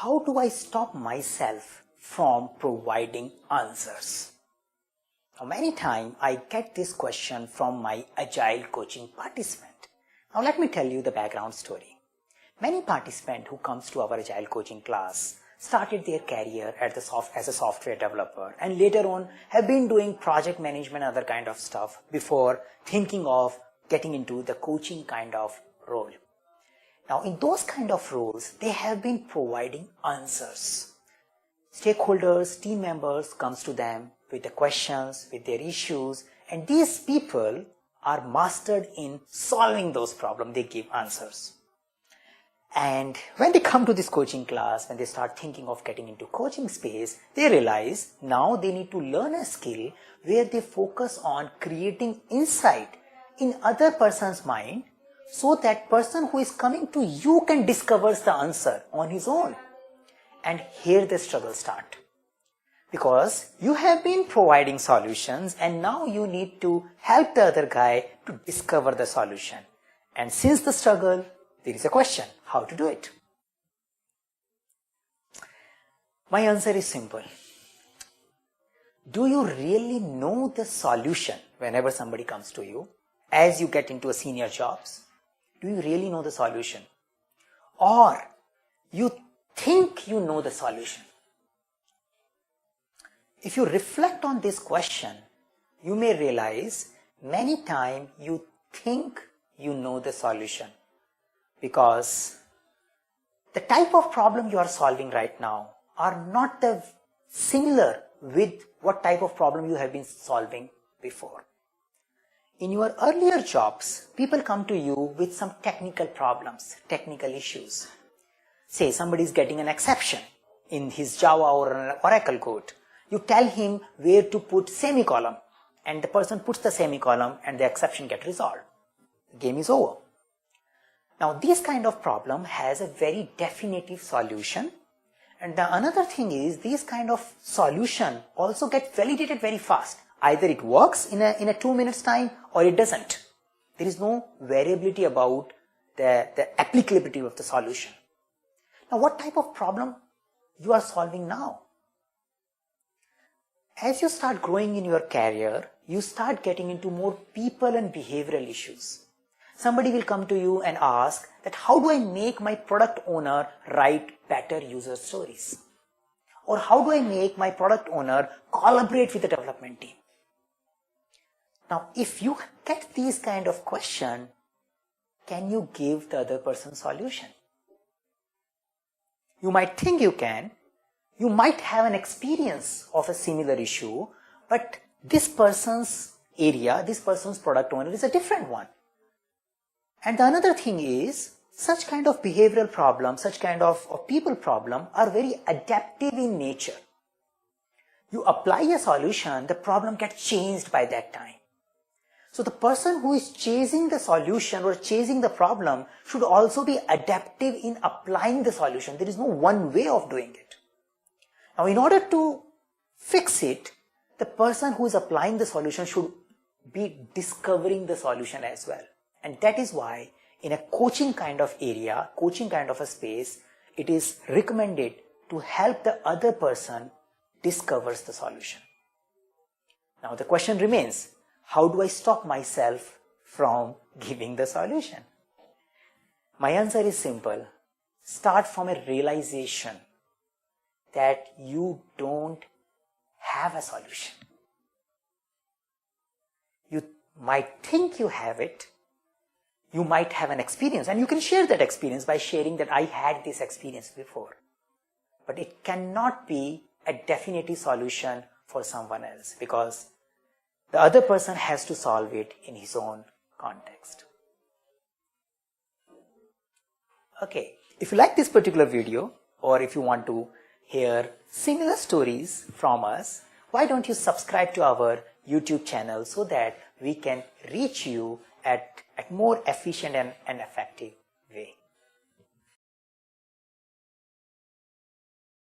how do I stop myself from providing answers? Now, many times I get this question from my Agile coaching participant. Now, let me tell you the background story. Many participants who comes to our Agile coaching class started their career as a software developer and later on have been doing project management and other kind of stuff before thinking of getting into the coaching kind of role. Now, in those kind of roles, they have been providing answers. Stakeholders, team members comes to them with the questions, with their issues, and these people are mastered in solving those problems. They give answers. And when they come to this coaching class, when they start thinking of getting into coaching space, they realize now they need to learn a skill where they focus on creating insight in other person's mind so that person who is coming to you can discover the answer on his own. And here the struggle starts. Because you have been providing solutions and now you need to help the other guy to discover the solution. And since the struggle, there is a question, how to do it? My answer is simple. Do you really know the solution whenever somebody comes to you? As you get into a senior jobs, do you really know the solution? Or you think you know the solution? If you reflect on this question, you may realize many times you think you know the solution because the type of problem you are solving right now are not the similar with what type of problem you have been solving before. In your earlier jobs, people come to you with some technical problems, technical issues. Say somebody is getting an exception in his Java or an Oracle code. You tell him where to put semicolon and the person puts the semicolon and the exception gets resolved. The game is over. Now this kind of problem has a very definitive solution, and the another thing is this kind of solution also gets validated very fast. Either it works in a 2 minutes time or it doesn't. There is no variability about the applicability of the solution. Now what type of problem you are solving now? As you start growing in your career, you start getting into more people and behavioral issues. Somebody will come to you and ask that how do I make my product owner write better user stories? Or how do I make my product owner collaborate with the development team? Now, if you get these kind of questions, can you give the other person solution? You might think you can. You might have an experience of a similar issue, but this person's area, this person's product owner is a different one. And the another thing is, such kind of behavioral problems, such kind of people problem are very adaptive in nature. You apply a solution, the problem gets changed by that time. So the person who is chasing the solution or chasing the problem should also be adaptive in applying the solution. There is no one way of doing it. Now, in order to fix it, the person who is applying the solution should be discovering the solution as well. And that is why in a coaching kind of area, coaching kind of a space, it is recommended to help the other person discover the solution. Now the question remains, how do I stop myself from giving the solution? My answer is simple. Start from a realization that you don't have a solution. You might think you have it. You might have an experience, and you can share that experience by sharing that I had this experience before. But it cannot be a definitive solution for someone else because the other person has to solve it in his own context. Okay, if you like this particular video or if you want to hear similar stories from us, why don't you subscribe to our YouTube channel so that we can reach you at more efficient and effective way.